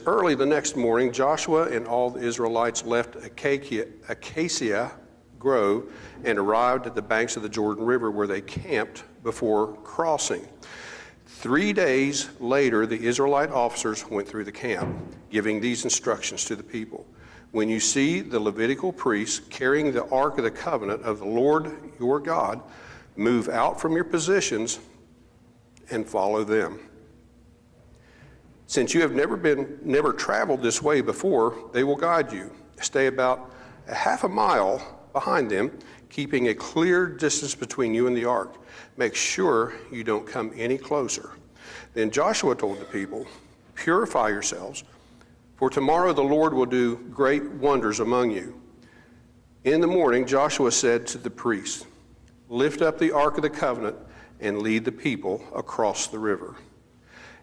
early the next morning, Joshua and all the Israelites left Acacia Grove and arrived at the banks of the Jordan River, where they camped before crossing. 3 days later, the Israelite officers went through the camp, giving these instructions to the people. When you see the Levitical priests carrying the Ark of the Covenant of the Lord your God, move out from your positions and follow them. Since you have never traveled this way before, they will guide you. Stay about a half a mile behind them, keeping a clear distance between you and the ark. Make sure you don't come any closer. Then Joshua told the people, purify yourselves, for tomorrow the Lord will do great wonders among you. In the morning, Joshua said to the priests, lift up the Ark of the Covenant and lead the people across the river.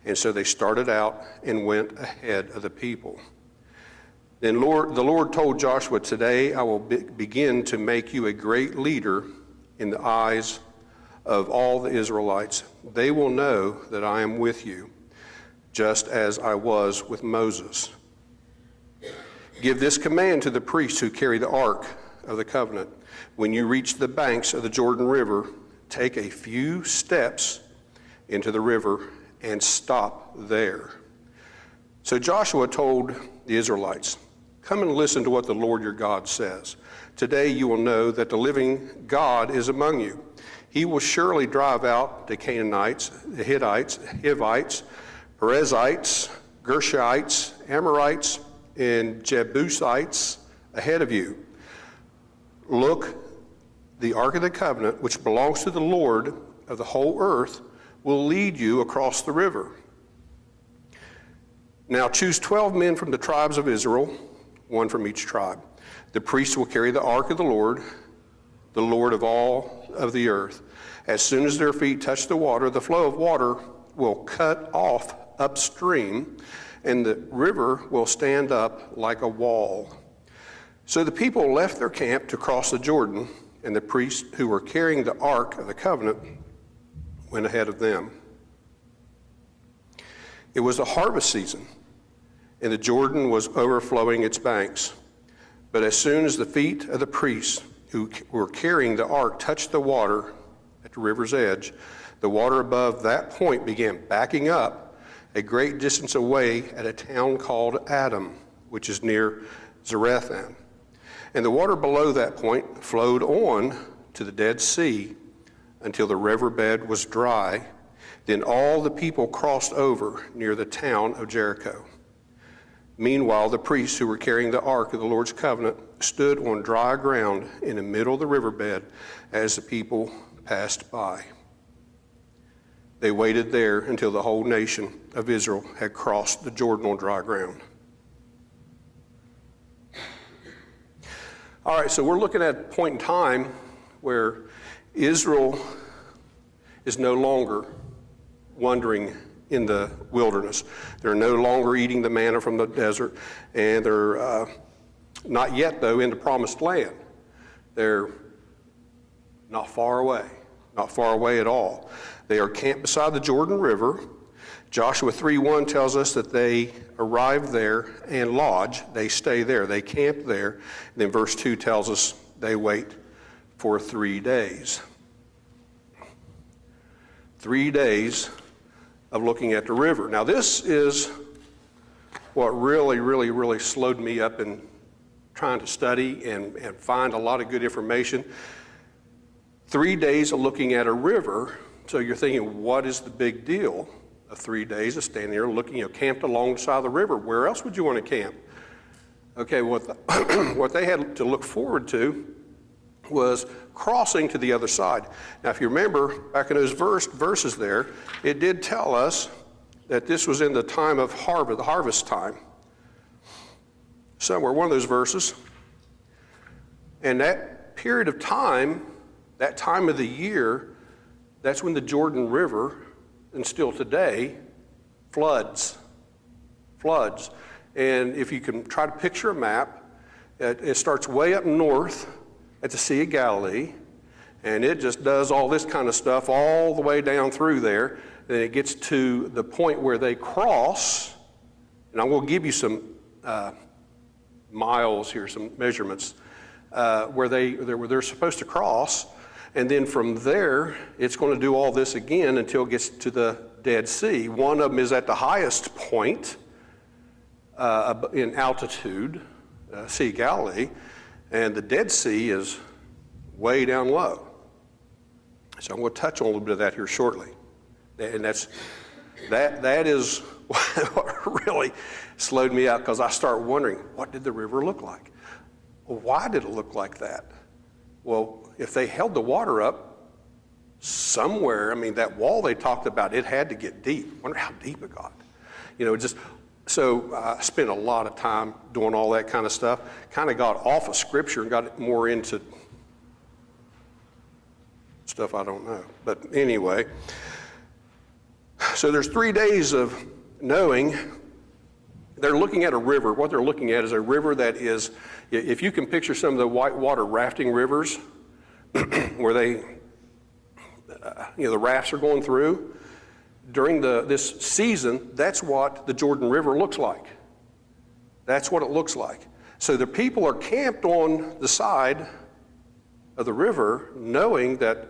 And so they started out and went ahead of the people. Then the Lord told Joshua, today I will begin to make you a great leader in the eyes of all the Israelites. They will know that I am with you, just as I was with Moses. Give this command to the priests who carry the Ark of the Covenant. When you reach the banks of the Jordan River, take a few steps into the river and stop there. So Joshua told the Israelites, come and listen to what the Lord your God says. Today you will know that the living God is among you. He will surely drive out the Canaanites, the Hittites, Hivites, Perizzites, Gershites, Amorites, and Jebusites ahead of you. Look, the Ark of the Covenant, which belongs to the Lord of the whole earth, will lead you across the river. Now choose 12 men from the tribes of Israel, one from each tribe. The priests will carry the ark of the Lord of all of the earth. As soon as their feet touch the water, the flow of water will cut off upstream, and the river will stand up like a wall. So the people left their camp to cross the Jordan, and the priests who were carrying the Ark of the Covenant went ahead of them. It was the harvest season, and the Jordan was overflowing its banks. But as soon as the feet of the priests who were carrying the ark touched the water at the river's edge, the water above that point began backing up a great distance away at a town called Adam, which is near Zarethan. And the water below that point flowed on to the Dead Sea until the riverbed was dry. Then all the people crossed over near the town of Jericho. Meanwhile, the priests who were carrying the Ark of the Lord's covenant stood on dry ground in the middle of the riverbed as the people passed by. They waited there until the whole nation of Israel had crossed the Jordan on dry ground. All right, so we're looking at a point in time where Israel is no longer wandering in the wilderness. They're no longer eating the manna from the desert, and they're not yet, though, in the promised land. They're not far away at all. They are camped beside the Jordan River. Joshua 3:1 tells us that they arrive there and lodge. They stay there. They camp there. And then verse 2 tells us they wait for 3 days. 3 days of looking at the river. Now, this is what really slowed me up in trying to study and find a lot of good information. 3 days of looking at a river. So you're thinking, what is the big deal of 3 days of standing there looking, camped alongside the river? Where else would you want to camp? Okay, what they had to look forward to was crossing to the other side. Now, if you remember back in those verses there, it did tell us that this was in the time of harvest, the harvest time. Somewhere, one of those verses. And that period of time, that time of the year, that's when the Jordan River, and still today, floods. And if you can try to picture a map, it starts way up north at the Sea of Galilee, and it just does all this kind of stuff all the way down through there. Then it gets to the point where they cross And I'm going to give you some miles here, some measurements, where they're supposed to cross. And then from there, it's going to do all this again until it gets to the Dead Sea. One of them is at the highest point in altitude, Sea of Galilee, and the Dead Sea is way down low. So I'm going to touch on a little bit of that here shortly. And that is what really slowed me out, because I start wondering, what did the river look like? Well, why did it look like that? Well, if they held the water up somewhere, I mean, that wall they talked about, it had to get deep. I wonder how deep it got. So I spent a lot of time doing all that kind of stuff, kind of got off of Scripture and got more into stuff I don't know. But anyway, so there's 3 days of knowing. They're looking at a river. What they're looking at is a river that is, if you can picture some of the whitewater rafting rivers where they, the rafts are going through, during this season, that's what the Jordan River looks like. That's what it looks like. So the people are camped on the side of the river, knowing that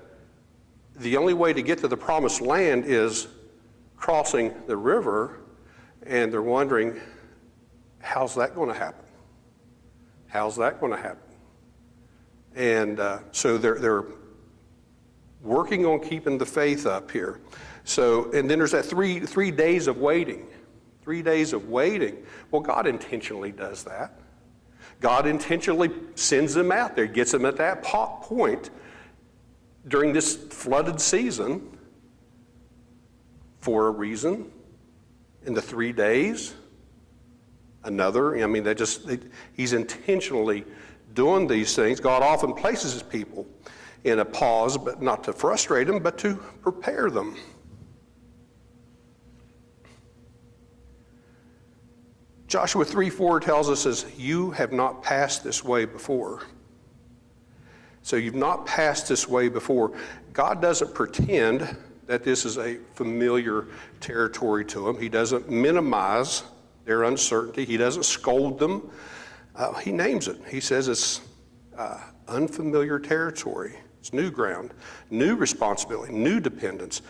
the only way to get to the promised land is crossing the river, and they're wondering, how's that going to happen? How's that going to happen? And so they're working on keeping the faith up here. So, and then there's that three days of waiting. 3 days of waiting. Well, God intentionally does that. God intentionally sends them out there, gets them at that point during this flooded season for a reason. In the 3 days, another. I mean, he's intentionally doing these things. God often places his people in a pause, but not to frustrate them, but to prepare them. Joshua 3:4 tells us, as you have not passed this way before. So you've not passed this way before. God doesn't pretend that this is a familiar territory to him. He doesn't minimize their uncertainty. He doesn't scold them. He names it. He says it's unfamiliar territory. It's new ground, new responsibility, new dependence.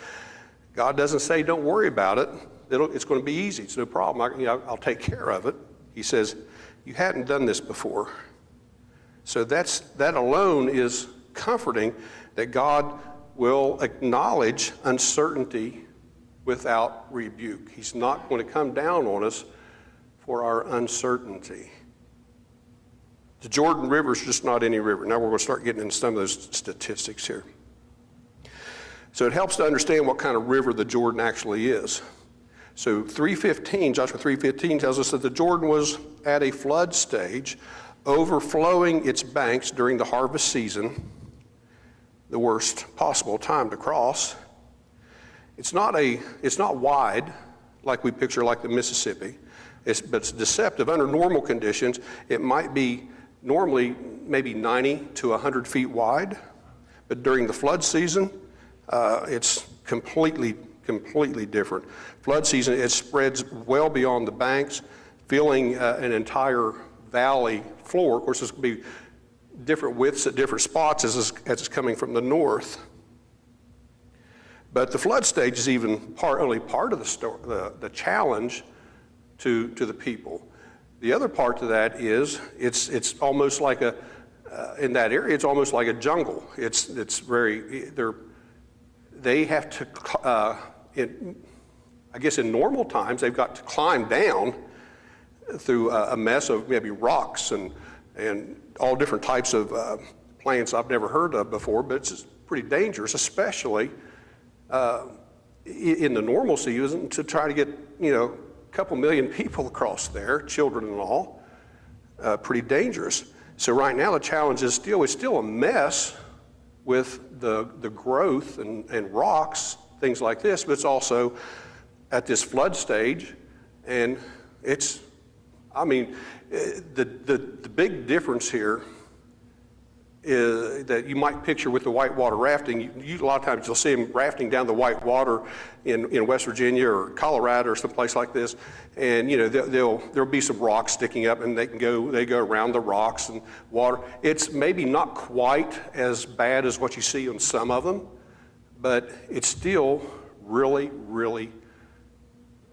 God doesn't say, don't worry about it. It's going to be easy. It's no problem. I'll take care of it. He says, you hadn't done this before. So that alone is comforting, that God will acknowledge uncertainty without rebuke. He's not going to come down on us for our uncertainty. The Jordan River is just not any river. Now we're going to start getting into some of those statistics here. So it helps to understand what kind of river the Jordan actually is. So Joshua 3:15 tells us that the Jordan was at a flood stage, overflowing its banks during the harvest season, the worst possible time to cross. It's not wide like we picture like the Mississippi, but it's deceptive. Under normal conditions, it might be normally maybe 90 to 100 feet wide, but during the flood season, it's completely different. Flood season, it spreads well beyond the banks, filling an entire valley floor. Of course, there's going to be different widths at different spots as it's coming from the north. But the flood stage is even only part of the challenge to the people. The other part to that is it's almost like in that area, it's almost like a jungle. They have to, I guess in normal times, they've got to climb down through a mess of maybe rocks and all different types of plants I've never heard of before, but it's pretty dangerous, especially in the normal season, to try to get, a couple million people across there, children and all. Pretty dangerous. So right now the challenge is still a mess with the growth and rocks, things like this, but it's also at this flood stage, and the big difference here that you might picture with the whitewater rafting. A lot of times you'll see them rafting down the whitewater in West Virginia or Colorado or someplace like this, and there'll be some rocks sticking up, and they go around the rocks and water. It's maybe not quite as bad as what you see on some of them, but it's still really, really,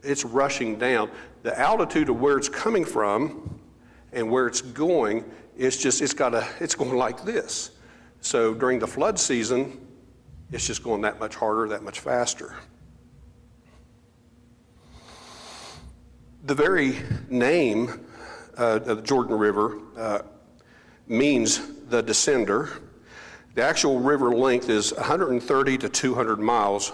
it's rushing down. The altitude of where it's coming from and where it's going, it's going like this. So during the flood season, it's just going that much harder, that much faster. The very name of the Jordan River means the descender. The actual river length is 130 to 200 miles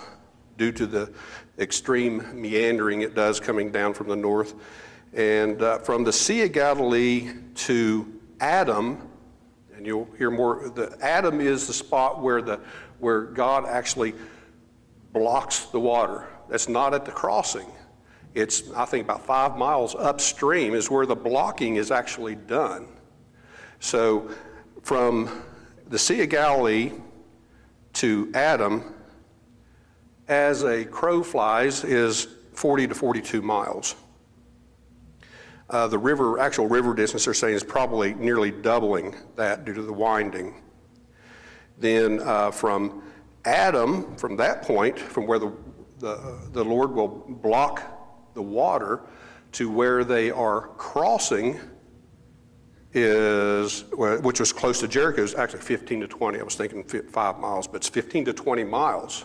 due to the extreme meandering it does coming down from the north. And from the Sea of Galilee to Adam, and you'll hear more, Adam is the spot where God actually blocks the water. That's not at the crossing. It's, I think, about 5 miles upstream is where the blocking is actually done. So from the Sea of Galilee to Adam, as a crow flies, is 40 to 42 miles. The actual river distance, they're saying, is probably nearly doubling that due to the winding. Then from Adam, from that point, from where the Lord will block the water to where they are crossing which was close to Jericho, is actually 15 to 20. I was thinking 5 miles, but it's 15 to 20 miles.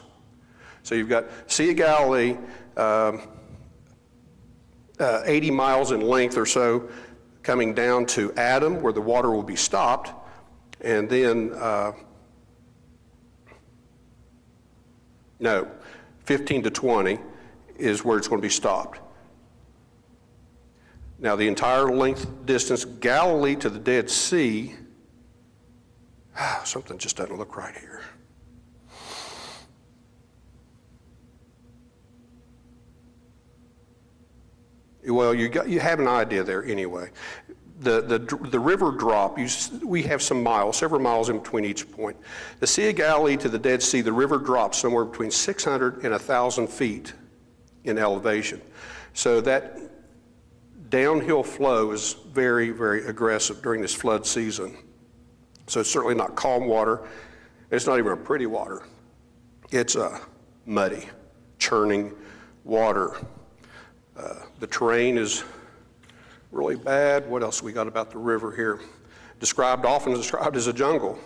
So you've got Sea of Galilee, 80 miles in length or so, coming down to Adam, where the water will be stopped, and then, 15 to 20 is where it's going to be stopped. Now, the entire length distance, Galilee to the Dead Sea, something just doesn't look right here. Well, you have an idea there anyway. The river drop, we have several miles in between each point. The Sea of Galilee to the Dead Sea, the river drops somewhere between 600 and 1,000 feet in elevation. So that downhill flow is very, very aggressive during this flood season. So it's certainly not calm water. It's not even a pretty water. It's muddy, churning water. The terrain is really bad. What else we got about the river here? Often described as a jungle,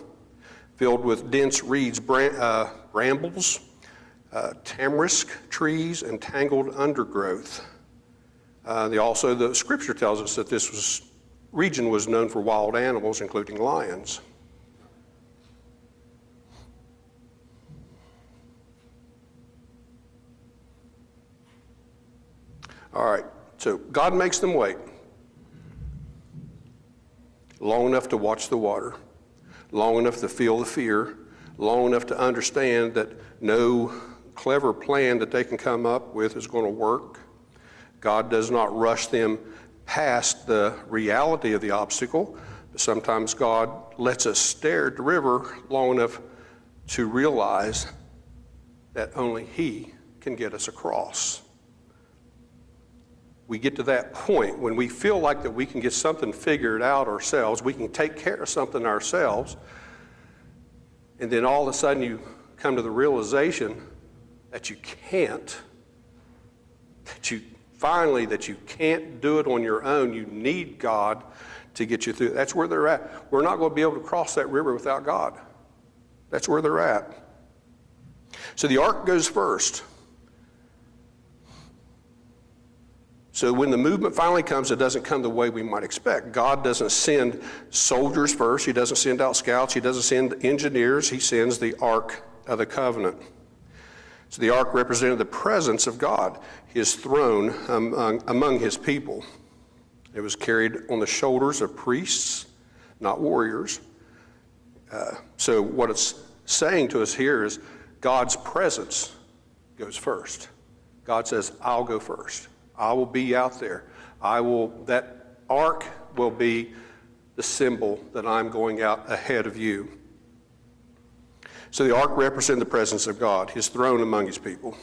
filled with dense reeds, brambles, tamarisk trees, and tangled undergrowth. The scripture tells us that this region was known for wild animals, including lions. All right, so God makes them wait long enough to watch the water, long enough to feel the fear, long enough to understand that no clever plan that they can come up with is going to work. God does not rush them past the reality of the obstacle, but sometimes God lets us stare at the river long enough to realize that only He can get us across. We get to that point when we feel like that we can get something figured out ourselves, we can take care of something ourselves, and then all of a sudden you come to the realization that you can't, that you can't do it on your own. You need God to get you through. That's where they're at. We're not going to be able to cross that river without God. That's where they're at. So the ark goes first. So when the movement finally comes, it doesn't come the way we might expect. God doesn't send soldiers first. He doesn't send out scouts. He doesn't send engineers. He sends the Ark of the Covenant. So the ark represented the presence of God, His throne among His people. It was carried on the shoulders of priests, not warriors. So what it's saying to us here is God's presence goes first. God says, I'll go first. I will be out there. That ark will be the symbol that I'm going out ahead of you. So the ark represented the presence of God, his throne among his people.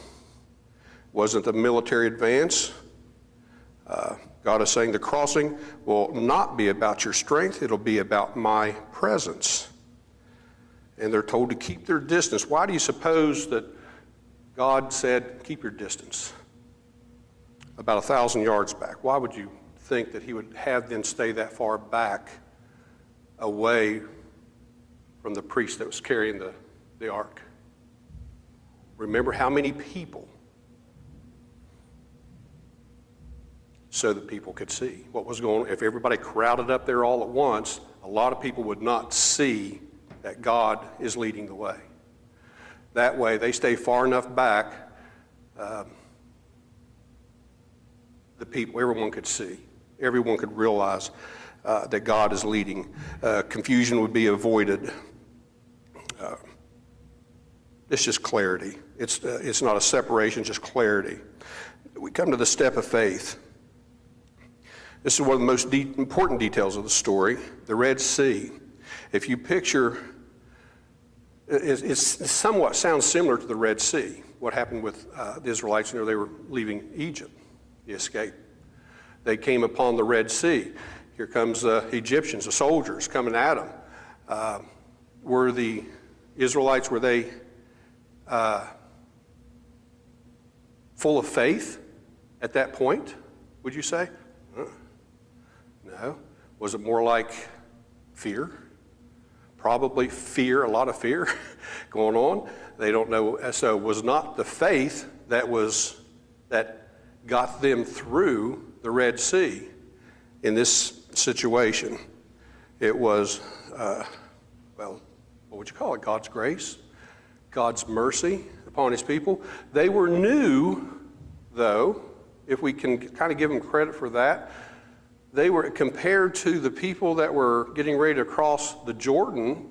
Wasn't a military advance. God is saying the crossing will not be about your strength, it'll be about my presence. And they're told to keep their distance. Why do you suppose that God said, keep your distance? About 1,000 yards back. Why would you think that he would have them stay that far back away from the priest that was carrying the ark? Remember how many people? So that people could see what was going on. If everybody crowded up there all at once, a lot of people would not see that God is leading the way. That way, they stay far enough back, the people, everyone could see. Everyone could realize that God is leading. Confusion would be avoided. It's just clarity. It's not a separation, just clarity. We come to the step of faith. This is one of the most important details of the story, the Red Sea. If you picture, it somewhat sounds similar to the Red Sea, what happened with the Israelites they were leaving Egypt, the escape. They came upon the Red Sea. Here comes the Egyptians, the soldiers coming at them. Were the Israelites, were they full of faith at that point, would you say? No. Was it more like fear? Probably fear, a lot of fear going on. They don't know. So it was not the faith that got them through the Red Sea in this situation. It was, what would you call it? God's grace, God's mercy upon his people. They were new, though, if we can kind of give them credit for that. They were, compared to the people that were getting ready to cross the Jordan,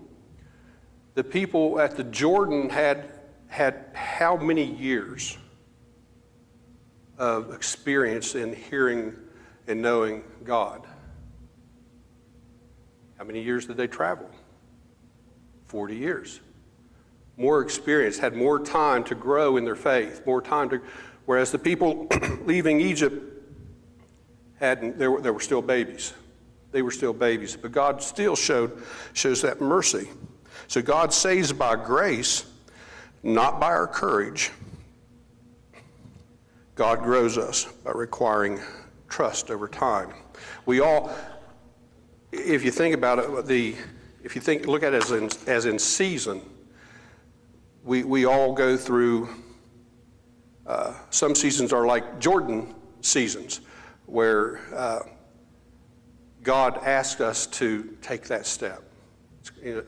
the people at the Jordan had how many years of experience in hearing and knowing God? How many years did they travel? 40 years. More experience, had more time to grow in their faith, more time to, whereas the people leaving Egypt, they were still babies. They were still babies. But God still shows that mercy. So God saves by grace, not by our courage. God grows us by requiring trust over time. We all, if you think about it, look at it as in season, we all go through, some seasons are like Jordan seasons, where God asks us to take that step.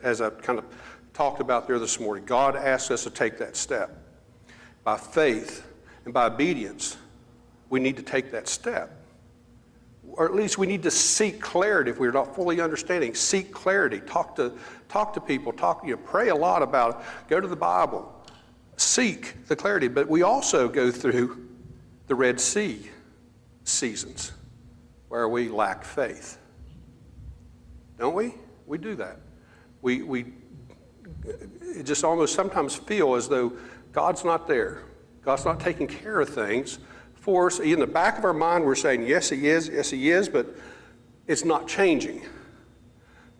As I kind of talked about there this morning, God asks us to take that step. By faith and by obedience, we need to take that step. Or at least we need to seek clarity if we're not fully understanding. Seek clarity. Talk to people. Pray a lot about it. Go to the Bible. Seek the clarity. But we also go through the Red Sea seasons where we lack faith. Don't we? We do that. We just almost sometimes feel as though God's not there. God's not taking care of things for us. In the back of our mind, we're saying, yes, he is, but it's not changing.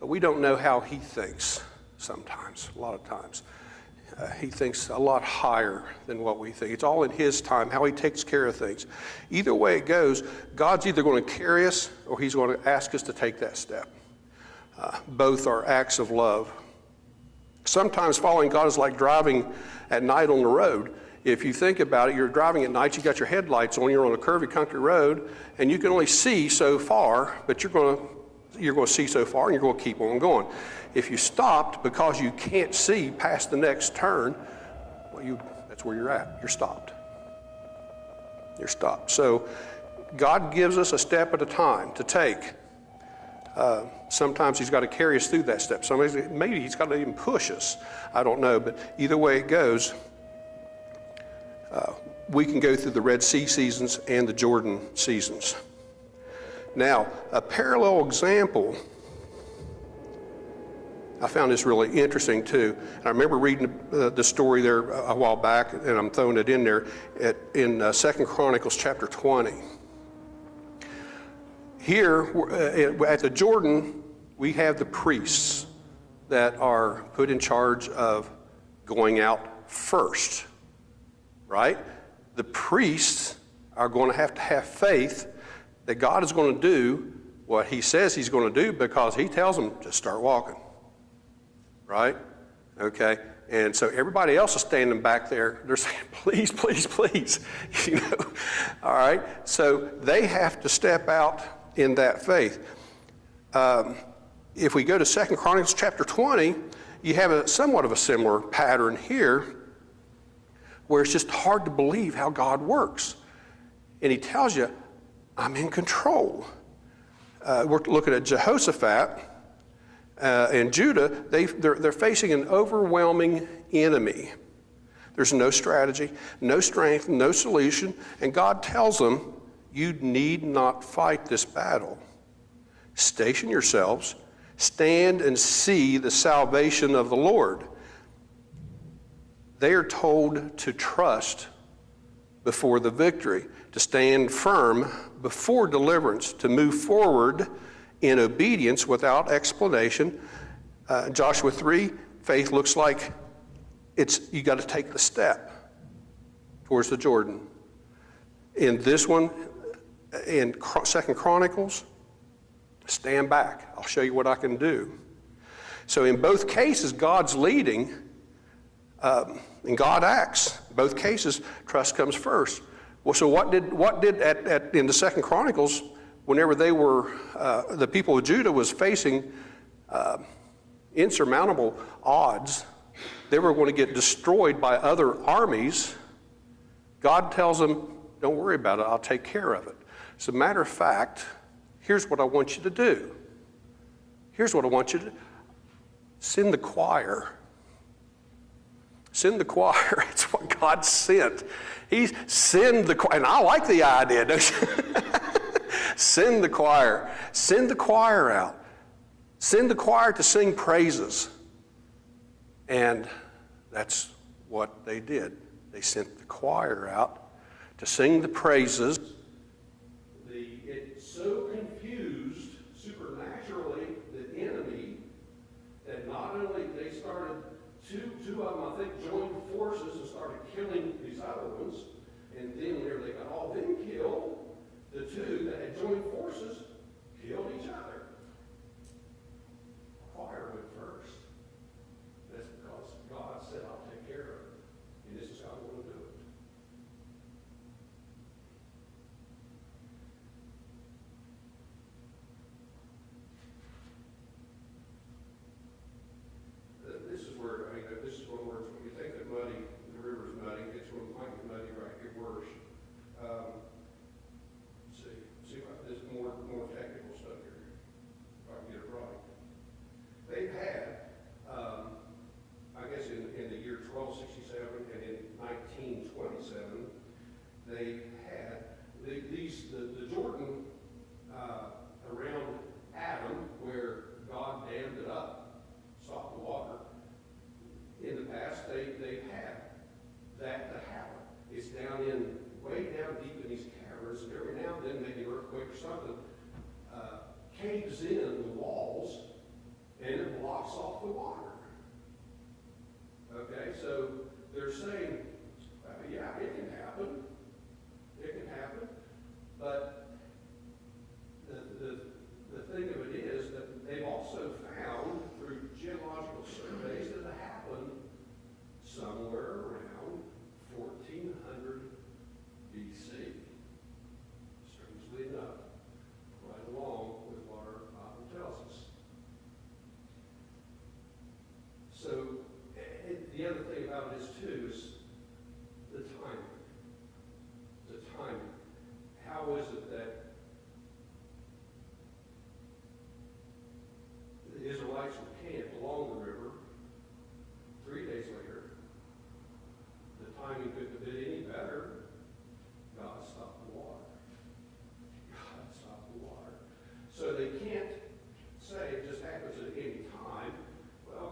But we don't know how he thinks sometimes, a lot of times. He thinks a lot higher than what we think. It's all in his time, how he takes care of things. Either way it goes, God's either going to carry us or he's going to ask us to take that step. Both are acts of love. Sometimes following God is like driving at night on the road. If you think about it, you're driving at night, you got your headlights on, you're on a curvy country road, and you can only see so far, but you're going to see so far and you're going to keep on going. If you stopped because you can't see past the next turn, that's where you're at. You're stopped. You're stopped. So God gives us a step at a time to take. Sometimes he's got to carry us through that step. Maybe he's got to even push us. I don't know, but either way it goes, we can go through the Red Sea seasons and the Jordan seasons. Now, a parallel example I found this really interesting too. And I remember reading the story there a while back, and I'm throwing it in there in 2 Chronicles chapter 20. Here at the Jordan, we have the priests that are put in charge of going out first, right? The priests are going to have faith that God is going to do what he says he's going to do, because he tells them to start walking, right? Okay, and so everybody else is standing back there. They're saying, please, please, please, you know. All right, so they have to step out in that faith. If we go to 2 Chronicles chapter 20, you have somewhat of a similar pattern here, where it's just hard to believe how God works. And he tells you, I'm in control. We're looking at Jehoshaphat and Judah. They're facing an overwhelming enemy. There's no strategy, no strength, no solution. And God tells them, you need not fight this battle. Station yourselves, stand and see the salvation of the Lord. They are told to trust before the victory, to stand firm before deliverance, to move forward in obedience without explanation. Joshua 3, faith looks like you got to take the step towards the Jordan. In this one, in 2 Chronicles, stand back. I'll show you what I can do. So in both cases, God's leading, and God acts. In both cases, trust comes first. Well, so what did in the 2 Chronicles, whenever they were, the people of Judah was facing insurmountable odds, they were going to get destroyed by other armies. God tells them, don't worry about it, I'll take care of it. As a matter of fact, here's what I want you to do. Here's what I want you to do. Send the choir. Send the choir. It's what God sent. Send the choir. And I like the idea, don't you? Send the choir. Send the choir out. Send the choir to sing praises. And that's what they did. They sent the choir out to sing the praises. It so confused supernaturally the enemy that not only they started, two of them I think joined forces and started killing these other ones, and then whenever they got all them killed, the two that had joined forces killed each other. The choir went first. That's because God said, I'll take care of it. And this is how I'm going to do it. This is where, this is one where when you think that muddy, the river's muddy, it's when it might get muddy right here worse. See if there's more technical stuff here, if I can get it right. They've had, I guess in the year 1267 and in 1927, they had the Jordan around Adam, where God dammed it up, stopped the water. In the past, they've had that to happen. It's way down deep in these caverns, and every now and then, maybe an earthquake or something, caves in the walls, and it blocks off the water. Okay, so they're saying, yeah, it can happen. It can happen. But the thing of it is that they've also found through geological surveys that it happened somewhere around 1400 BC. Strangely enough, right along with what our Bible tells us. So the other thing about this too is the timing. The timing. How is it that the Israelites were camped along the river? 3 days later, the timing couldn't have been any better. God stopped the water. God stopped the water. So they can't say it just happens at any time. Well,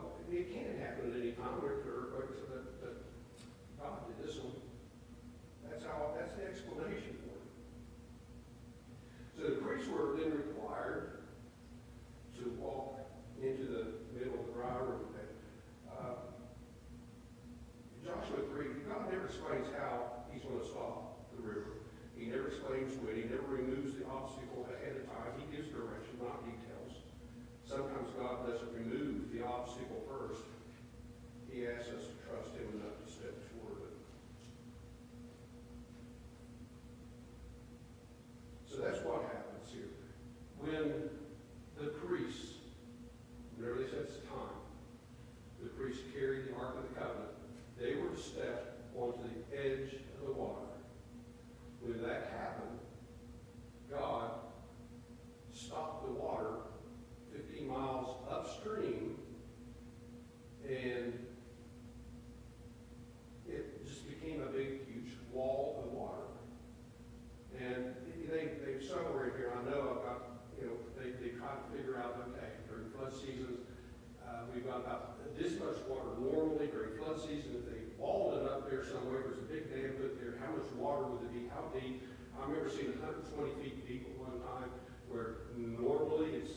season, if they walled it up there somewhere, there's a big dam put there, how much water would it be, how deep? I remember seeing 120 feet deep at one time, where normally it's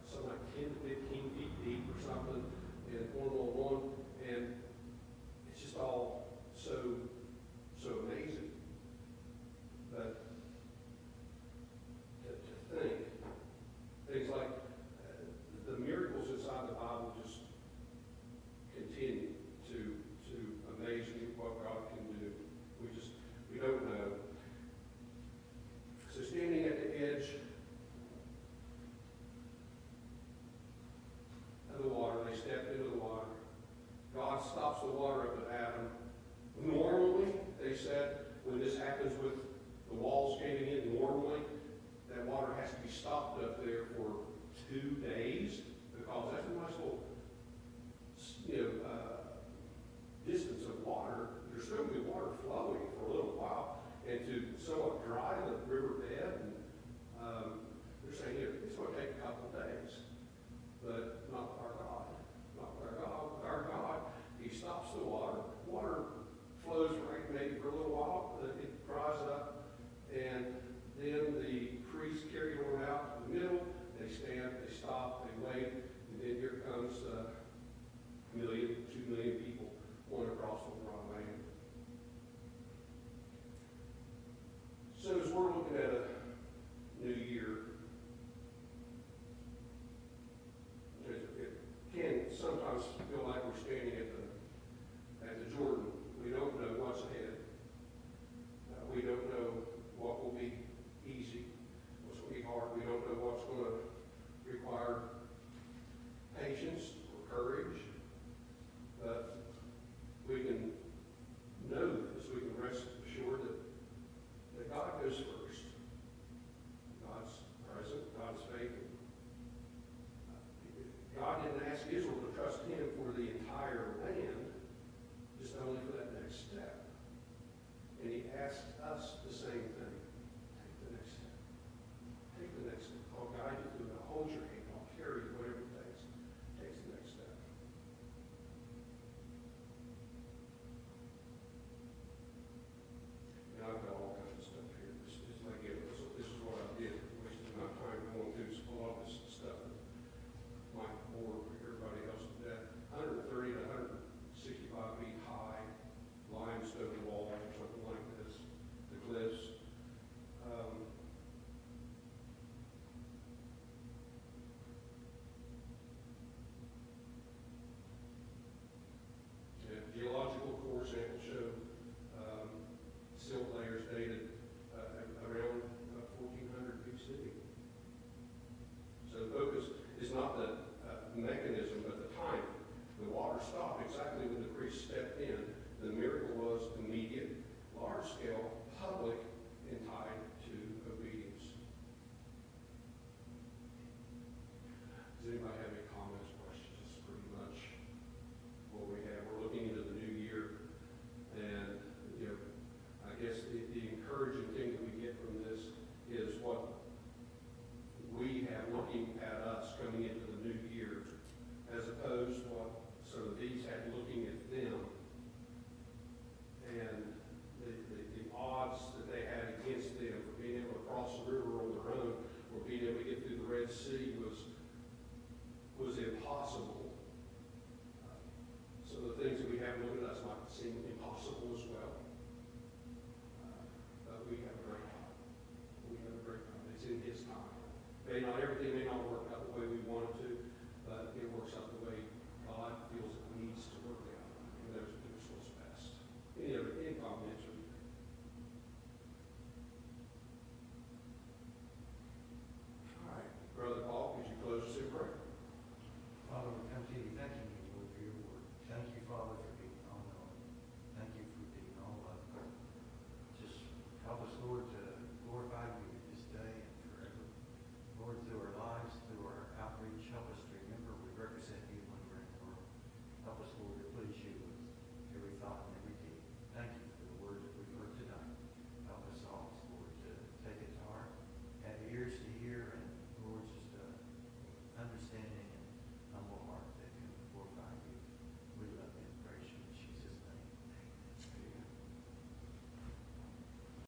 something like 10 to 15 feet deep or something, and on, and it's just all so amazing. But to think, things like the miracles inside the Bible just continue to amaze me what God can do. We don't know. So standing at the edge of the water, they stepped into the water. God stops the water up at Adam. Normally, they said, when this happens with the walls caving in, normally that water has to be stopped up there for 2 days, because that's a nice little, distance of water. There's still going to be water flowing for a little while, and to somewhat dry the riverbed. And they're saying it's going to take a couple of days, but not with our God. Not with our God. With our God, He stops the water. Water flows right maybe for a little while. It dries up, and then the priests carry it on out to the middle. They stand, they stop, they wait, and then here comes 1 million, 2 million people going across the dry land. So as we're looking at a new year, it can sometimes feel like we're standing at the Jordan. We don't know what's ahead. We don't know what will be easy, what's going to be hard. We don't know what's going to require patience or courage. But we can know this, we can rest assured that God goes first. God's present, God's faithful. God didn't ask Israel to trust Him for the entire land, just only for that next step. And He asked us the same thing. Take the next step. Take the next step. I'll guide you through it. I'll hold your hand. I'll carry you, whatever it takes. Take the next step. And I've got all kinds of stuff here. This is what I did. Wasting my time going through a lot of this stuff that might bore everybody else to death. 130 to 165 feet high limestone walls or something like this. The cliffs. Geological core samples show silt layers dated around 1400 BC. So the focus is not the mechanism, but the timing. The water stopped exactly when the priest stepped in. The miracle was immediate, large-scale, public, and tied to obedience. Does anybody have any comments, questions? This is pretty much what we have. We're looking into the new year, and I guess the encouraging thing that we get from this is what we have looking at us coming into the new year, as opposed to what some of these had looking at them, and the odds that they had against them for being able to cross the river on their own or being able to get through the Red Sea was impossible. So the things that we have looking at us might seem impossible as well. But we have a great God. We have a great God. It's in His time. Everything may not work out the way we want it to, but it works out the way God feels it